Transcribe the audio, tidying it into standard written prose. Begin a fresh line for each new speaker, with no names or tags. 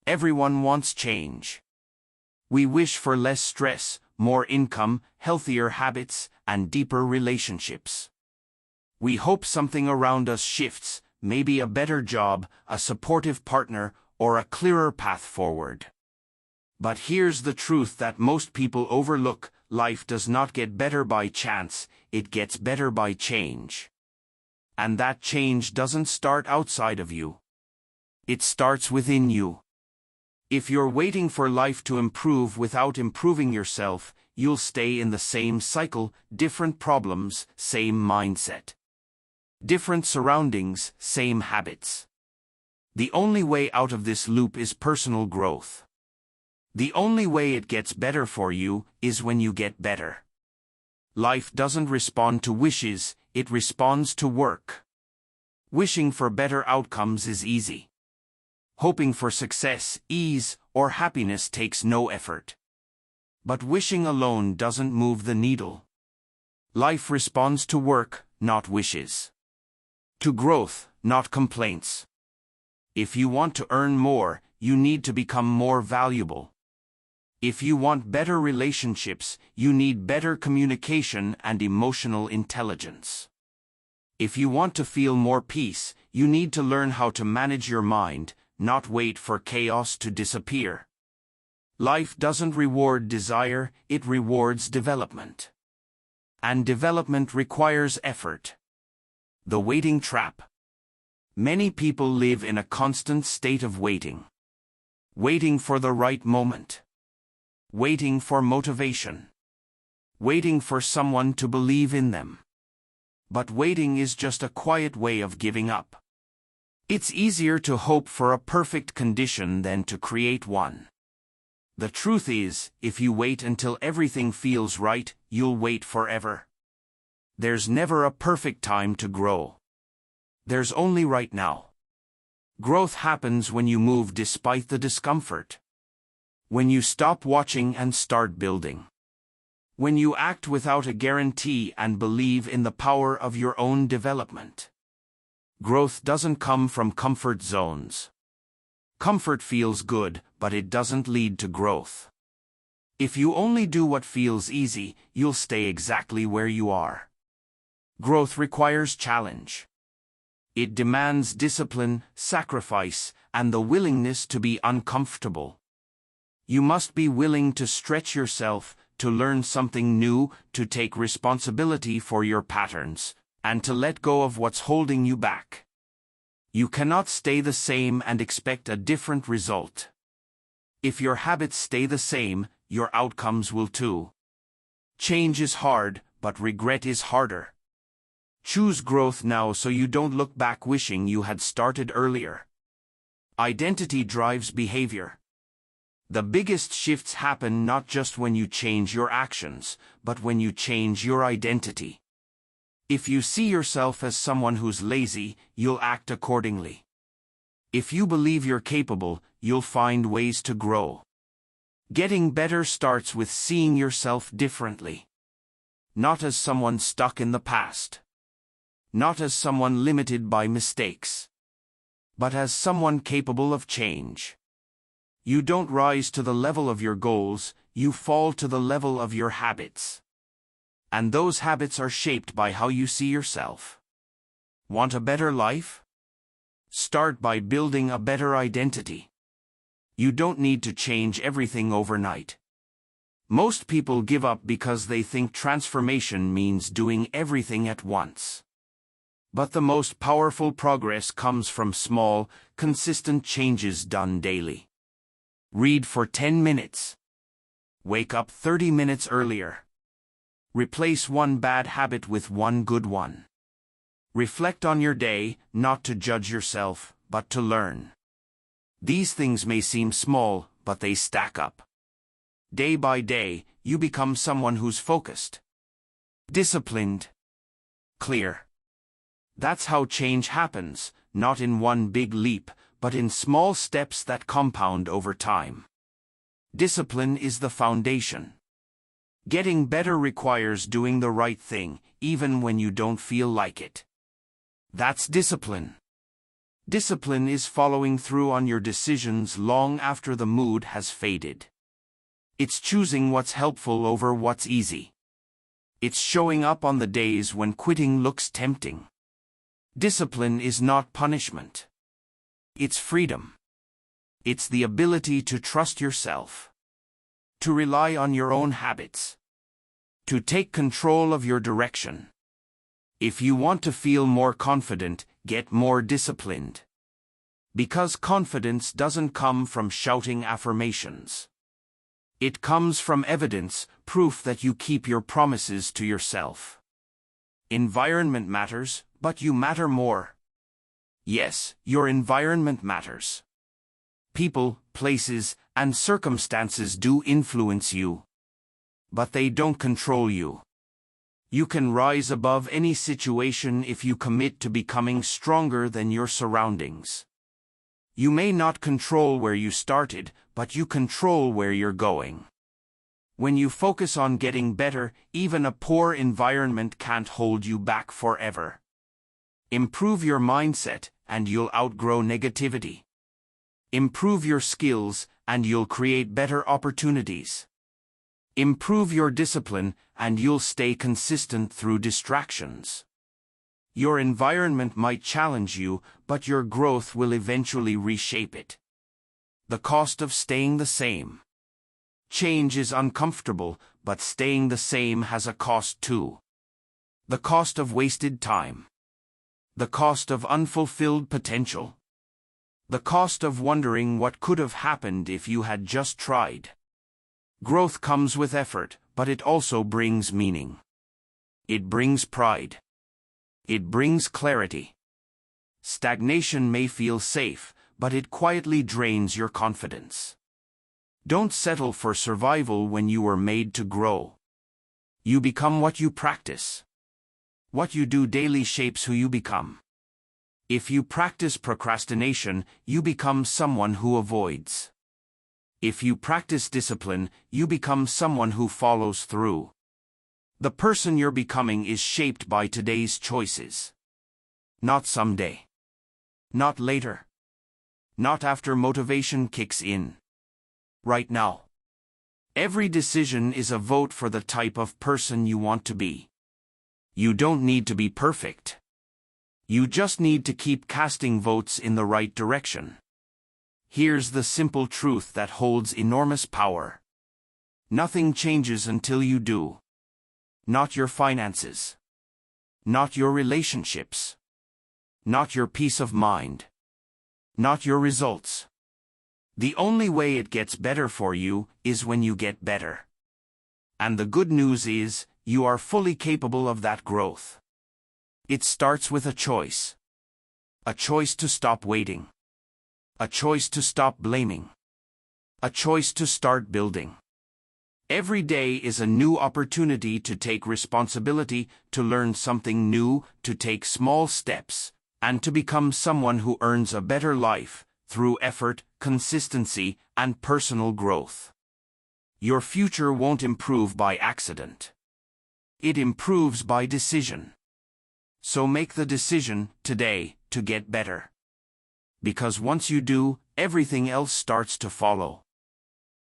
Everyone wants change. We wish for less stress, more income, healthier habits, and deeper relationships. We hope something around us shifts, maybe a better job, a supportive partner, or a clearer path forward. But here's the truth that most people overlook: life does not get better by chance, it gets better by change. And that change doesn't start outside of you. It starts within you. If you're waiting for life to improve without improving yourself, you'll stay in the same cycle: different problems, same mindset. Different surroundings, same habits. The only way out of this loop is personal growth. The only way it gets better for you is when you get better. Life doesn't respond to wishes, it responds to work. Wishing for better outcomes is easy. Hoping for success, ease, or happiness takes no effort. But wishing alone doesn't move the needle. Life responds to work, not wishes. To growth, not complaints. If you want to earn more, you need to become more valuable. If you want better relationships, you need better communication and emotional intelligence. If you want to feel more peace, you need to learn how to manage your mind, not wait for chaos to disappear. Life doesn't reward desire, it rewards development. And development requires effort. The waiting trap. Many people live in a constant state of waiting. Waiting for the right moment. Waiting for motivation. Waiting for someone to believe in them. But waiting is just a quiet way of giving up. It's easier to hope for a perfect condition than to create one. The truth is, if you wait until everything feels right, you'll wait forever. There's never a perfect time to grow. There's only right now. Growth happens when you move despite the discomfort. When you stop watching and start building. When you act without a guarantee and believe in the power of your own development. Growth doesn't come from comfort zones. Comfort feels good, but it doesn't lead to growth. If you only do what feels easy, you'll stay exactly where you are. Growth requires challenge. It demands discipline, sacrifice, and the willingness to be uncomfortable. You must be willing to stretch yourself, to learn something new, to take responsibility for your patterns, and to let go of what's holding you back. You cannot stay the same and expect a different result. If your habits stay the same, your outcomes will too. Change is hard, but regret is harder. Choose growth now so you don't look back wishing you had started earlier. Identity drives behavior. The biggest shifts happen not just when you change your actions, but when you change your identity. If you see yourself as someone who's lazy, you'll act accordingly. If you believe you're capable, you'll find ways to grow. Getting better starts with seeing yourself differently. Not as someone stuck in the past. Not as someone limited by mistakes. But as someone capable of change. You don't rise to the level of your goals, you fall to the level of your habits. And those habits are shaped by how you see yourself. Want a better life? Start by building a better identity. You don't need to change everything overnight. Most people give up because they think transformation means doing everything at once. But the most powerful progress comes from small, consistent changes done daily. Read for 10 minutes. Wake up 30 minutes earlier. Replace one bad habit with one good one. Reflect on your day, not to judge yourself, but to learn. These things may seem small, but they stack up. Day by day, you become someone who's focused, disciplined, clear. That's how change happens, not in one big leap, but in small steps that compound over time. Discipline is the foundation. Getting better requires doing the right thing, even when you don't feel like it. That's discipline. Discipline is following through on your decisions long after the mood has faded. It's choosing what's helpful over what's easy. It's showing up on the days when quitting looks tempting. Discipline is not punishment. It's freedom. It's the ability to trust yourself, to rely on your own habits, to take control of your direction. If you want to feel more confident, get more disciplined. Because confidence doesn't come from shouting affirmations. It comes from evidence, proof that you keep your promises to yourself. Environment matters, but you matter more. Yes, your environment matters. People, places, and circumstances do influence you. But they don't control you. You can rise above any situation if you commit to becoming stronger than your surroundings. You may not control where you started, but you control where you're going. When you focus on getting better, even a poor environment can't hold you back forever. Improve your mindset, and you'll outgrow negativity. Improve your skills, and you'll create better opportunities. Improve your discipline, and you'll stay consistent through distractions. Your environment might challenge you, but your growth will eventually reshape it. The cost of staying the same. Change is uncomfortable, but staying the same has a cost too. The cost of wasted time. The cost of unfulfilled potential. The cost of wondering what could have happened if you had just tried. Growth comes with effort, but it also brings meaning. It brings pride. It brings clarity. Stagnation may feel safe, but it quietly drains your confidence. Don't settle for survival when you were made to grow. You become what you practice. What you do daily shapes who you become. If you practice procrastination, you become someone who avoids. If you practice discipline, you become someone who follows through. The person you're becoming is shaped by today's choices. Not someday. Not later. Not after motivation kicks in. Right now. Every decision is a vote for the type of person you want to be. You don't need to be perfect. You just need to keep casting votes in the right direction. Here's the simple truth that holds enormous power. Nothing changes until you do. Not your finances. Not your relationships. Not your peace of mind. Not your results. The only way it gets better for you is when you get better. And the good news is, you are fully capable of that growth. It starts with a choice. A choice to stop waiting. A choice to stop blaming. A choice to start building. Every day is a new opportunity to take responsibility, to learn something new, to take small steps, and to become someone who earns a better life, through effort, consistency, and personal growth. Your future won't improve by accident. It improves by decision. So make the decision, today, to get better. Because once you do, everything else starts to follow.